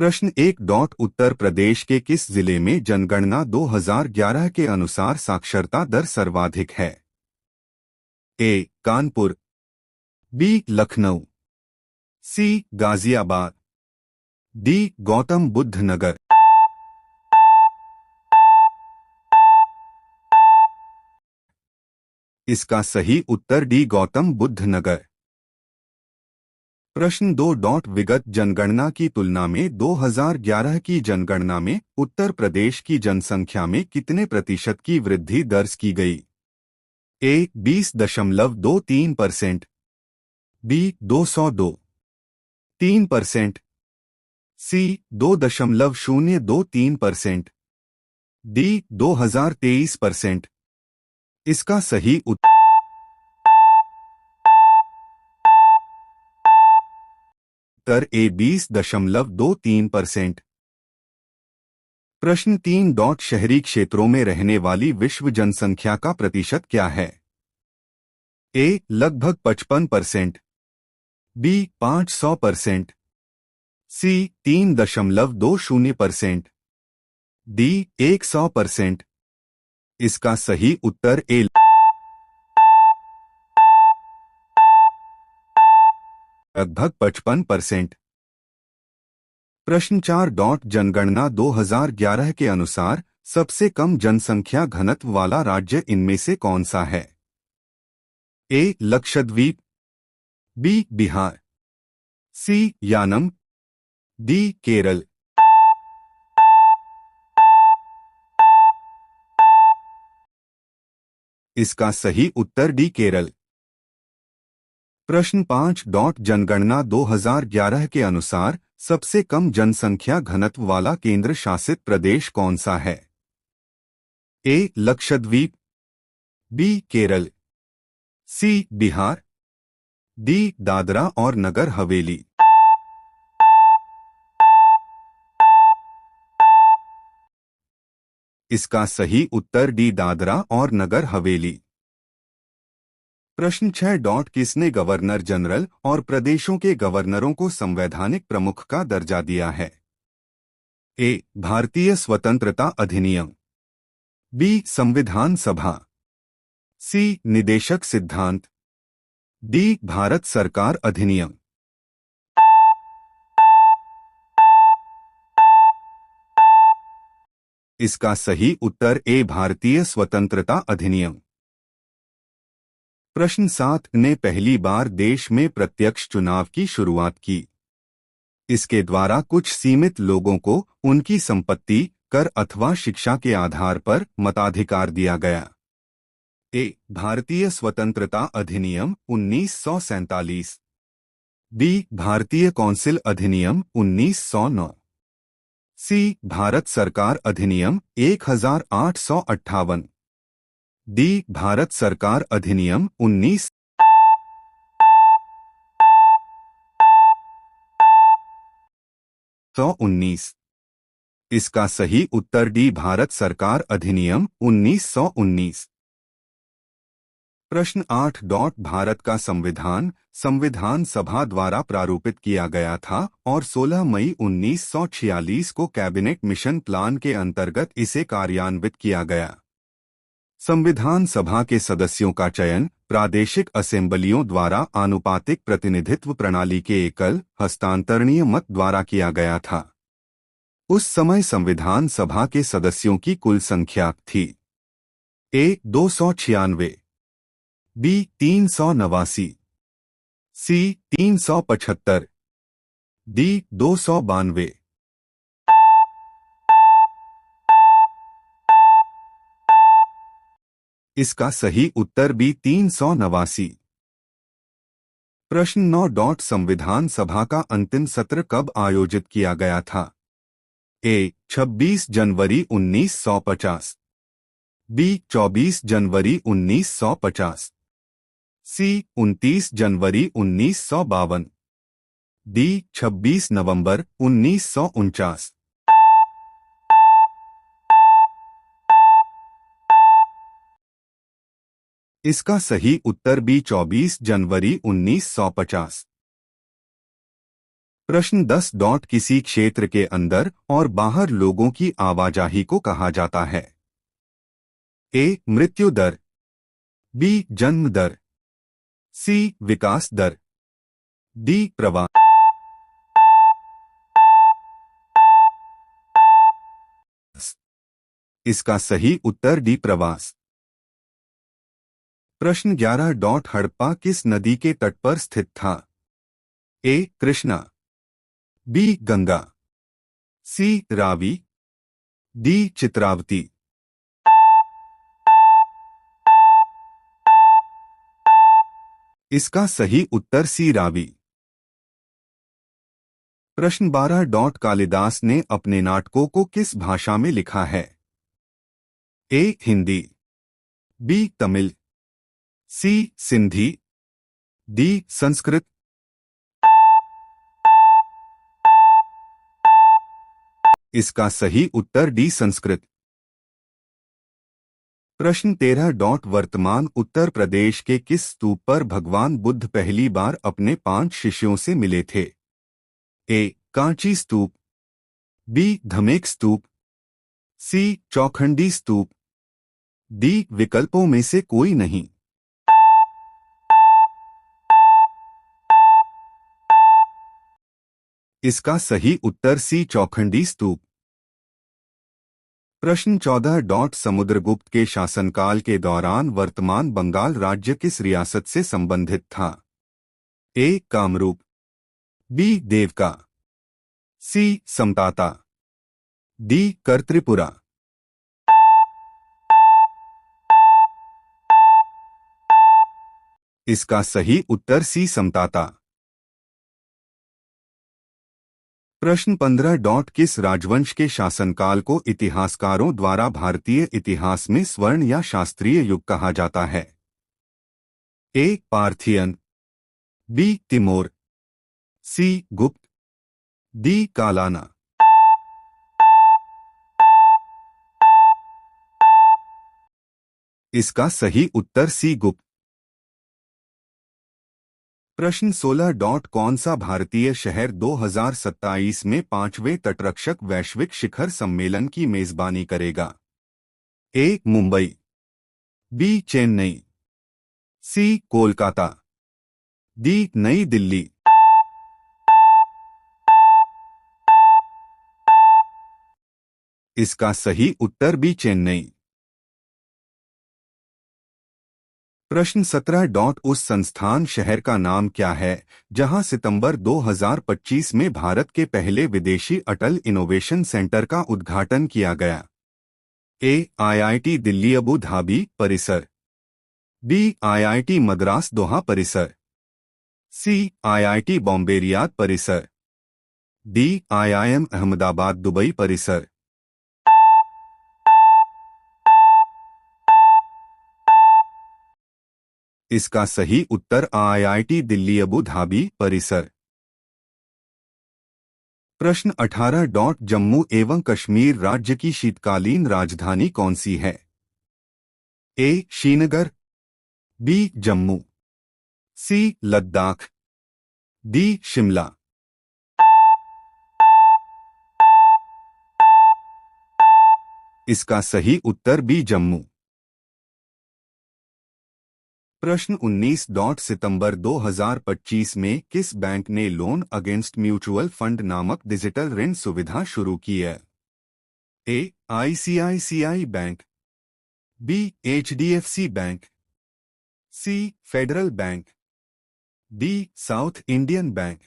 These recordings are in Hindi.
प्रश्न 1. उत्तर प्रदेश के किस जिले में जनगणना 2011 के अनुसार साक्षरता दर सर्वाधिक है? ए. कानपुर, बी. लखनऊ, सी. गाजियाबाद, डी. गौतम बुद्ध नगर। इसका सही उत्तर डी. गौतम बुद्ध नगर। प्रश्न 2. विगत जनगणना की तुलना में 2011 की जनगणना में उत्तर प्रदेश की जनसंख्या में कितने प्रतिशत की वृद्धि दर्ज की गई? ए. 20.23%, बी. 202.3%, सी. 2.023%, डी. 2023%। इसका सही उत्तर ए. 20.23%। प्रश्न 3. शहरी क्षेत्रों में रहने वाली विश्व जनसंख्या का प्रतिशत क्या है? ए. लगभग 55%, बी. 500%, सी. 3.20%, डी. 100%। इसका सही उत्तर ए. लगभग 55%। प्रश्न 4. जनगणना 2011 के अनुसार सबसे कम जनसंख्या घनत्व वाला राज्य इनमें से कौन सा है? ए. लक्षद्वीप, बी. बिहार, सी. यानम, डी. केरल। इसका सही उत्तर डी. केरल। प्रश्न 5. जनगणना 2011 के अनुसार सबसे कम जनसंख्या घनत्व वाला केंद्र शासित प्रदेश कौन सा है? ए. लक्षद्वीप, बी. केरल, सी. बिहार, डी. दादरा और नगर हवेली। इसका सही उत्तर डी. दादरा और नगर हवेली। प्रश्न 6. किसने गवर्नर जनरल और प्रदेशों के गवर्नरों को संवैधानिक प्रमुख का दर्जा दिया है? ए. भारतीय स्वतंत्रता अधिनियम, बी. संविधान सभा, सी. निदेशक सिद्धांत, डी. भारत सरकार अधिनियम। इसका सही उत्तर ए. भारतीय स्वतंत्रता अधिनियम। प्रश्न 7. ने पहली बार देश में प्रत्यक्ष चुनाव की शुरुआत की। इसके द्वारा कुछ सीमित लोगों को उनकी संपत्ति, कर अथवा शिक्षा के आधार पर मताधिकार दिया गया। ए. भारतीय स्वतंत्रता अधिनियम 1947, बी. भारतीय कौंसिल अधिनियम 1909, सी. भारत सरकार अधिनियम 1858, डी. भारत सरकार अधिनियम 1919। इसका सही उत्तर डी. भारत सरकार अधिनियम 1919। प्रश्न 8. भारत का संविधान संविधान सभा द्वारा प्रारूपित किया गया था और 16 मई 1946 को कैबिनेट मिशन प्लान के अंतर्गत इसे कार्यान्वित किया गया। संविधान सभा के सदस्यों का चयन प्रादेशिक असेंबलियों द्वारा आनुपातिक प्रतिनिधित्व प्रणाली के एकल हस्तांतरणीय मत द्वारा किया गया था। उस समय संविधान सभा के सदस्यों की कुल संख्या थी: ए. 296, बी. 389, सी. 375, डी. 292। इसका सही उत्तर बी. 389। प्रश्न 9. संविधान सभा का अंतिम सत्र कब आयोजित किया गया था? ए. 26 जनवरी 1950, बी. 24 जनवरी 1950, सी. 29 जनवरी 1952, डी. 26 नवंबर 1949। इसका सही उत्तर बी. 24 जनवरी 1950। प्रश्न 10 डॉट किसी क्षेत्र के अंदर और बाहर लोगों की आवाजाही को कहा जाता है? ए मृत्यु दर, बी जन्म दर, सी विकास दर, डी प्रवाह। इसका सही उत्तर डी प्रवास। प्रश्न 11 डॉट हड़प्पा किस नदी के तट पर स्थित था? ए कृष्णा, बी गंगा, सी रावी, डी चित्रावती। इसका सही उत्तर सी रावी। प्रश्न 12 डॉट कालिदास ने अपने नाटकों को किस भाषा में लिखा है? ए हिंदी, बी तमिल, सी सिंधी, डी संस्कृत। इसका सही उत्तर डी संस्कृत। प्रश्न 13 डॉट वर्तमान उत्तर प्रदेश के किस स्तूप पर भगवान बुद्ध पहली बार अपने 5 शिष्यों से मिले थे? ए कांची स्तूप, बी धमेक स्तूप, सी चौखंडी स्तूप, डी विकल्पों में से कोई नहीं। इसका सही उत्तर सी चौखंडी स्तूप। प्रश्न 14 डॉट समुद्रगुप्त के शासनकाल के दौरान वर्तमान बंगाल राज्य किस रियासत से संबंधित था? ए कामरूप, बी देवका, सी समताता, डी कर त्रिपुरा। इसका सही उत्तर सी समताता। प्रश्न 15 डॉट किस राजवंश के शासनकाल को इतिहासकारों द्वारा भारतीय इतिहास में स्वर्ण या शास्त्रीय युग कहा जाता है? ए पार्थियन, बी तिमोर, सी गुप्त, डी कालाना। इसका सही उत्तर सी गुप्त। प्रश्न 16 डॉट कौन सा भारतीय शहर 2027 में 5वें तटरक्षक वैश्विक शिखर सम्मेलन की मेजबानी करेगा? ए मुंबई, बी चेन्नई, सी कोलकाता, डी नई दिल्ली। इसका सही उत्तर बी चेन्नई। प्रश्न 17 डॉट उस संस्थान शहर का नाम क्या है जहां सितंबर 2025 में भारत के पहले विदेशी अटल इनोवेशन सेंटर का उद्घाटन किया गया? ए आईआईटी दिल्ली अबू धाबी परिसर, बी आईआईटी मद्रास दोहा परिसर, सी आईआईटी बॉम्बे रियाद परिसर, डी आईआईएम अहमदाबाद दुबई परिसर। इसका सही उत्तर आईआईटी दिल्ली अबू धाबी परिसर। प्रश्न 18 डॉट जम्मू एवं कश्मीर राज्य की शीतकालीन राजधानी कौन सी है? ए श्रीनगर, बी जम्मू, सी लद्दाख, डी शिमला। इसका सही उत्तर बी जम्मू। प्रश्न 19 डॉट सितंबर 2025 में किस बैंक ने लोन अगेंस्ट म्यूचुअल फंड नामक डिजिटल ऋण सुविधा शुरू की है? A ICICI Bank, B HDFC Bank, C Federal Bank, D South Indian Bank.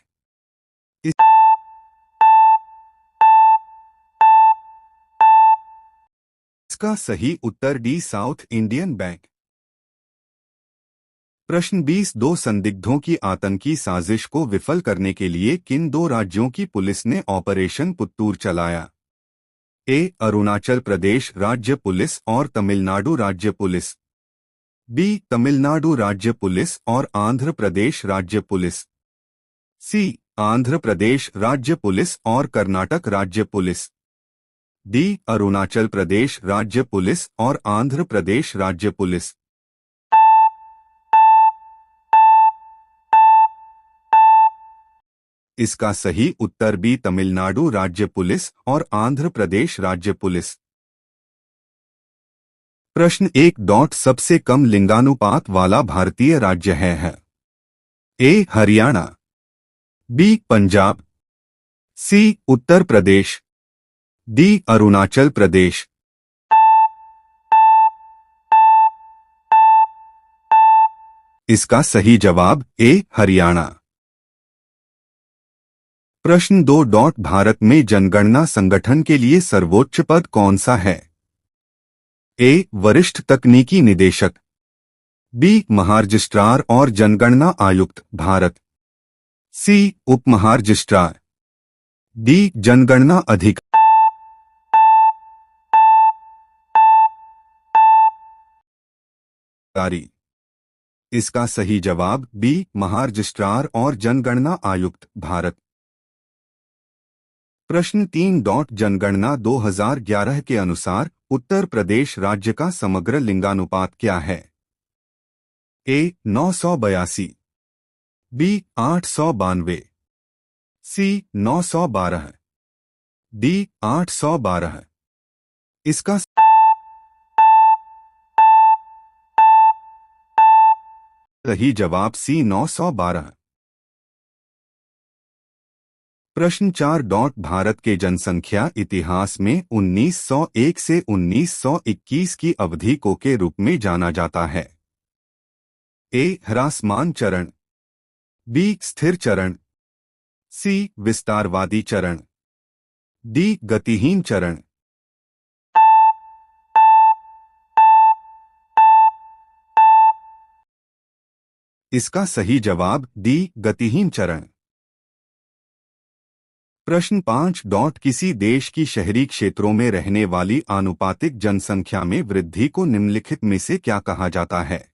इसका सही उत्तर डी साउथ इंडियन बैंक। प्रश्न 20 दो संदिग्धों की आतंकी साजिश को विफल करने के लिए किन 2 राज्यों की पुलिस ने ऑपरेशन पुत्तूर चलाया? ए अरुणाचल प्रदेश राज्य पुलिस और तमिलनाडु राज्य पुलिस, बी तमिलनाडु राज्य पुलिस और आंध्र प्रदेश राज्य पुलिस, सी आंध्र प्रदेश राज्य पुलिस और कर्नाटक राज्य पुलिस, डी अरुणाचल प्रदेश राज्य पुलिस और आंध्र प्रदेश राज्य पुलिस। इसका सही उत्तर बी तमिलनाडु राज्य पुलिस और आंध्र प्रदेश राज्य पुलिस। प्रश्न 1 सबसे कम लिंगानुपात वाला भारतीय राज्य है। ए हरियाणा, बी पंजाब, सी उत्तर प्रदेश, डी अरुणाचल प्रदेश। इसका सही जवाब ए हरियाणा। प्रश्न 2 भारत में जनगणना संगठन के लिए सर्वोच्च पद कौन सा है। ए वरिष्ठ तकनीकी निदेशक, बी महारजिस्ट्रार और जनगणना आयुक्त भारत, सी उप महारजिस्ट्रार, डी जनगणना अधिकारी। इसका सही जवाब बी महारजिस्ट्रार और जनगणना आयुक्त भारत। प्रश्न 3 जनगणना 2011 के अनुसार उत्तर प्रदेश राज्य का समग्र लिंगानुपात क्या है। ए 982, बी 892, सी 912, डी 812। इसका सही जवाब सी 912। प्रश्न 4 भारत के जनसंख्या इतिहास में 1901 से 1921 की अवधि को के रूप में जाना जाता है। ए ह्रासमान चरण, बी स्थिर चरण, सी विस्तारवादी चरण, डी गतिहीन चरण। इसका सही जवाब डी गतिहीन चरण। प्रश्न 5 किसी देश की शहरी क्षेत्रों में रहने वाली आनुपातिक जनसंख्या में वृद्धि को निम्नलिखित में से क्या कहा जाता है।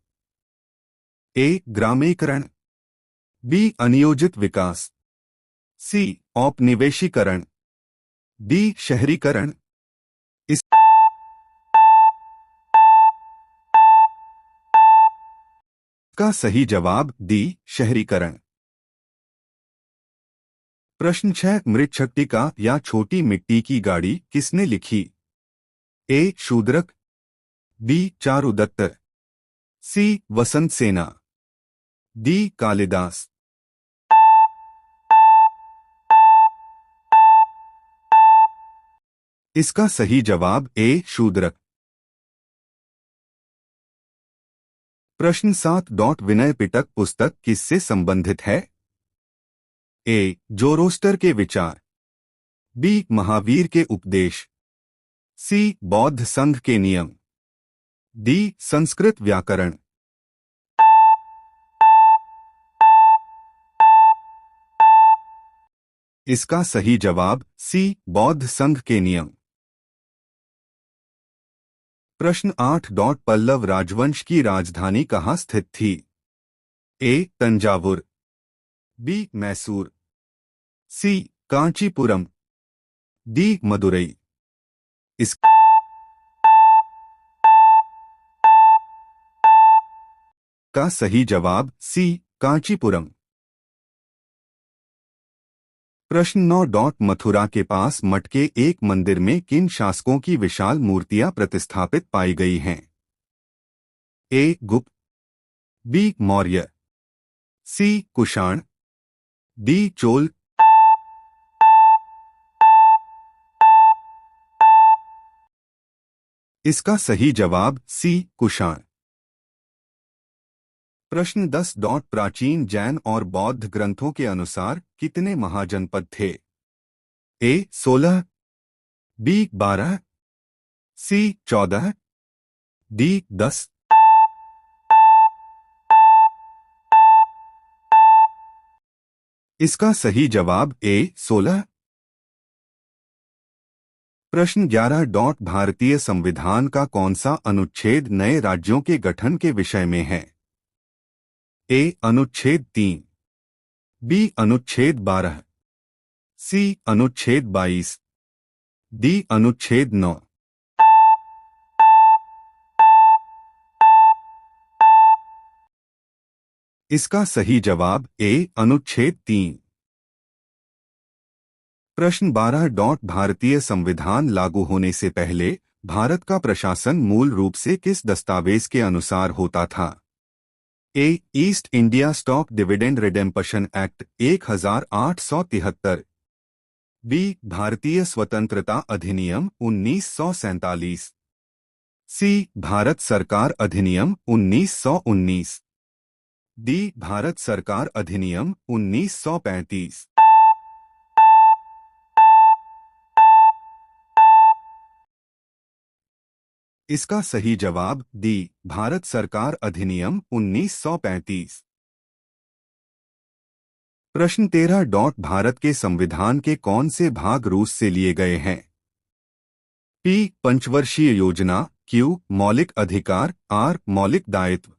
ए ग्रामीकरण, बी अनियोजित विकास, सी औपनिवेशीकरण, डी शहरीकरण। इसका सही जवाब डी शहरीकरण। प्रश्न 6 मृच्छकटिका या छोटी मिट्टी की गाड़ी किसने लिखी। ए शूद्रक, बी चारुदत्त, सी वसंत सेना, डी कालिदास। इसका सही जवाब ए शूद्रक। प्रश्न 7 विनय पिटक पुस्तक किससे संबंधित है। ए जोरोस्टर के विचार, बी महावीर के उपदेश, सी बौद्ध संघ के नियम, डी संस्कृत व्याकरण। इसका सही जवाब सी बौद्ध संघ के नियम। प्रश्न 8 पल्लव राजवंश की राजधानी कहाँ स्थित थी। ए तंजावुर, बी मैसूर, सी कांचीपुरम, डी मदुरई। इसका सही जवाब सी कांचीपुरम। प्रश्न 9 मथुरा के पास मठ के एक मंदिर में किन शासकों की विशाल मूर्तियां प्रतिस्थापित पाई गई हैं। ए गुप्त, बी मौर्य, सी कुषाण, डी चोल। इसका सही जवाब सी कुषाण। प्रश्न 10 प्राचीन जैन और बौद्ध ग्रंथों के अनुसार कितने महाजनपद थे। ए 16, बी 12, सी 14, डी 10। इसका सही जवाब ए 16। प्रश्न 11 भारतीय संविधान का कौन सा अनुच्छेद नए राज्यों के गठन के विषय में है। ए अनुच्छेद 3, बी अनुच्छेद 12, सी अनुच्छेद 22, डी अनुच्छेद 9। इसका सही जवाब ए अनुच्छेद 3। प्रश्न 12 भारतीय संविधान लागू होने से पहले भारत का प्रशासन मूल रूप से किस दस्तावेज के अनुसार होता था? A. East India Stock Dividend Redemption Act 1873। B. भारतीय स्वतंत्रता अधिनियम 1947। सी. भारत सरकार अधिनियम 1919। डी. भारत सरकार अधिनियम 1935। इसका सही जवाब डी. भारत सरकार अधिनियम 1935। प्रश्न 13 भारत के संविधान के कौन से भाग रूस से लिए गए हैं? पी. पंचवर्षीय योजना। क्यू. मौलिक अधिकार। आर. मौलिक दायित्व।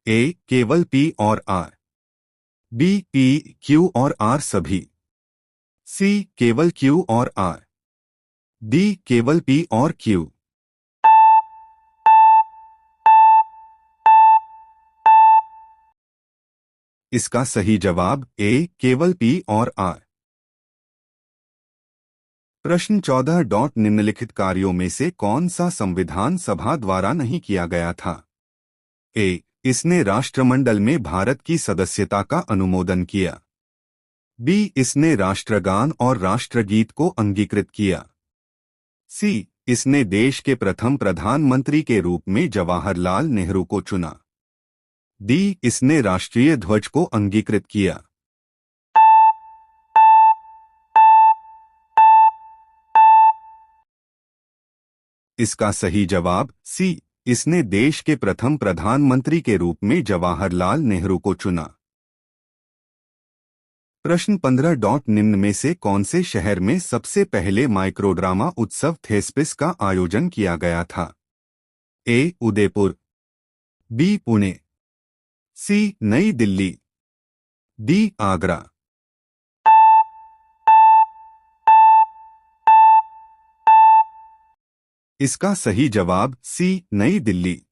ए. केवल पी और आर। बी. पी, क्यू और आर सभी। सी. केवल क्यू और आर। डी. केवल पी और क्यू। इसका सही जवाब ए. केवल पी और आर। प्रश्न 14 निम्नलिखित कार्यों में से कौन सा संविधान सभा द्वारा नहीं किया गया था? ए. इसने राष्ट्रमंडल में भारत की सदस्यता का अनुमोदन किया। बी. इसने राष्ट्रगान और राष्ट्रगीत को अंगीकृत किया। सी. इसने देश के प्रथम प्रधानमंत्री के रूप में जवाहरलाल नेहरू को चुना। डी. इसने राष्ट्रीय ध्वज को अंगीकृत किया। इसका सही जवाब सी. इसने देश के प्रथम प्रधानमंत्री के रूप में जवाहरलाल नेहरू को चुना। प्रश्न 15 निम्न में से कौन से शहर में सबसे पहले माइक्रोड्रामा उत्सव थेस्पिस का आयोजन किया गया था? ए. उदयपुर। बी. पुणे। सी. नई दिल्ली। डी. आगरा। इसका सही जवाब सी. नई दिल्ली।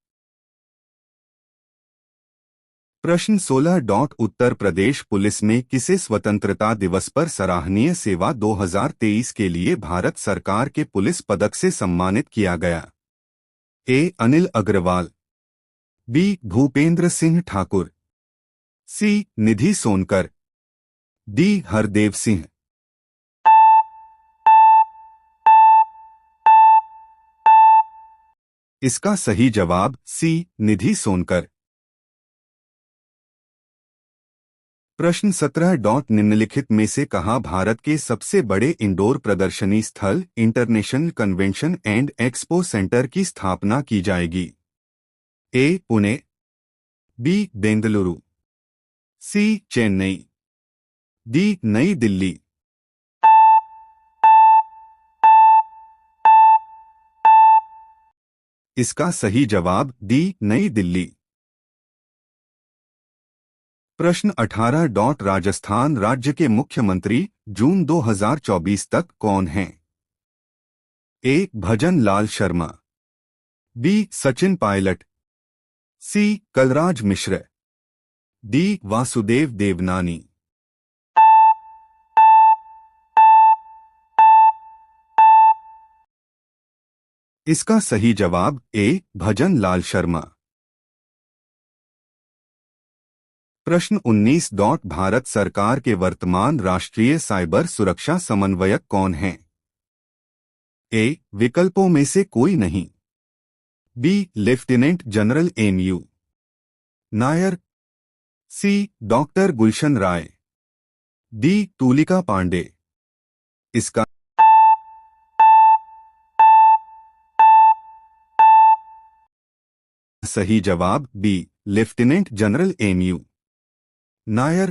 प्रश्न 16 उत्तर प्रदेश पुलिस में किसे स्वतंत्रता दिवस पर सराहनीय सेवा 2023 के लिए भारत सरकार के पुलिस पदक से सम्मानित किया गया? ए. अनिल अग्रवाल। बी. भूपेंद्र सिंह ठाकुर। सी. निधि सोनकर। डी. हरदेव सिंह। इसका सही जवाब सी. निधि सोनकर। प्रश्न 17 निम्नलिखित में से कहाँ भारत के सबसे बड़े इंडोर प्रदर्शनी स्थल international convention and expo centre की स्थापना की जाएगी? ए. पुणे। बी. बेंगलुरु। सी. चेन्नई। डी. नई दिल्ली। इसका सही जवाब डी. नई दिल्ली। प्रश्न 18 राजस्थान राज्य के मुख्यमंत्री जून 2024 तक कौन हैं? ए. भजन लाल शर्मा। बी. सचिन पायलट। सी. कलराज मिश्र। डी. वासुदेव देवनानी। इसका सही जवाब ए. भजन लाल शर्मा। प्रश्न 19 भारत सरकार के वर्तमान राष्ट्रीय साइबर सुरक्षा समन्वयक कौन हैं? ए. विकल्पों में से कोई नहीं। B. Lieutenant general M U. Nair. C. Doctor Gulshan Rai. D. Tulika Pandey. इसका सही जवाब B. Lieutenant general M U. Nair.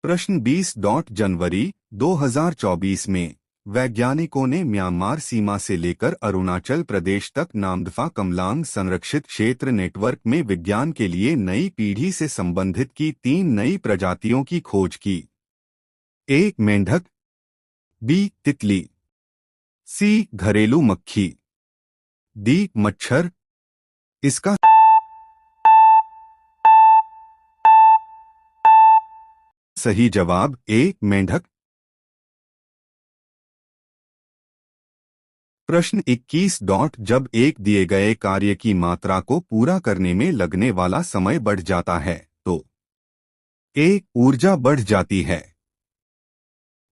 प्रश्न 20 जनवरी 2024 में वैज्ञानिकों ने म्यांमार सीमा से लेकर अरुणाचल प्रदेश तक नामदफा कमलांग संरक्षित क्षेत्र नेटवर्क में विज्ञान के लिए नई पीढ़ी से संबंधित की 3 नई प्रजातियों की खोज की। ए. मेंढक। बी. तितली। सी. घरेलू मक्खी। डी. मच्छर। इसका सही जवाब ए मेंढक। प्रश्न 21 जब एक दिए गए कार्य की मात्रा को पूरा करने में लगने वाला समय बढ़ जाता है तो ए ऊर्जा बढ़ जाती है,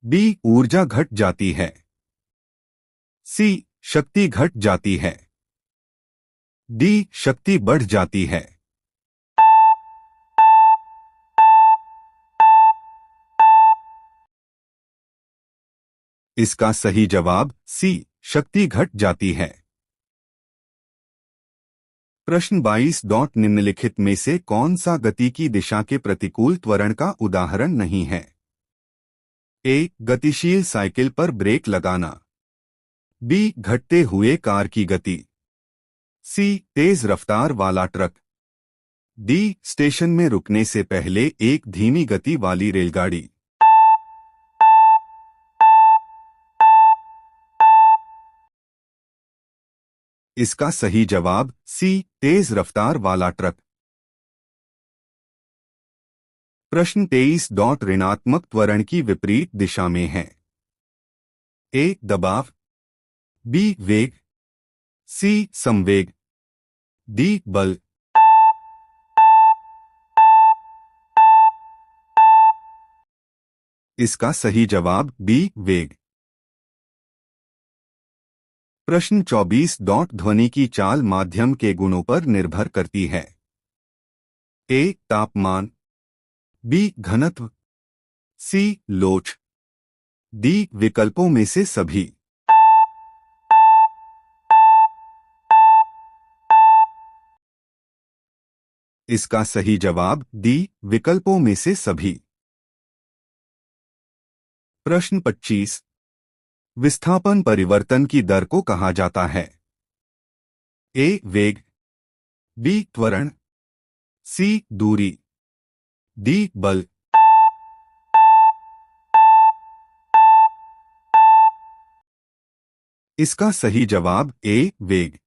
बी ऊर्जा घट जाती है, सी शक्ति घट जाती है, डी शक्ति बढ़ जाती है। इसका सही जवाब सी शक्ति घट जाती है। प्रश्न 22 निम्नलिखित में से कौन सा गति की दिशा के प्रतिकूल त्वरण का उदाहरण नहीं है? ए गतिशील साइकिल पर ब्रेक लगाना, बी घटते हुए कार की गति, सी तेज रफ्तार वाला ट्रक, डी स्टेशन में रुकने से पहले एक धीमी गति वाली रेलगाड़ी। इसका सही जवाब सी तेज रफ्तार वाला ट्रक। प्रश्न 23 ऋणात्मक त्वरण की विपरीत दिशा में है। ए दबाव, बी वेग, सी संवेग, डी बल। इसका सही जवाब बी वेग। प्रश्न 24 ध्वनि की चाल माध्यम के गुणों पर निर्भर करती है। ए तापमान, बी घनत्व, सी लोच, डी विकल्पों में से सभी। इसका सही जवाब डी विकल्पों में से सभी। प्रश्न 25 विस्थापन परिवर्तन की दर को कहा जाता है। ए वेग, बी त्वरण, सी दूरी, डी बल। इसका सही जवाब ए वेग।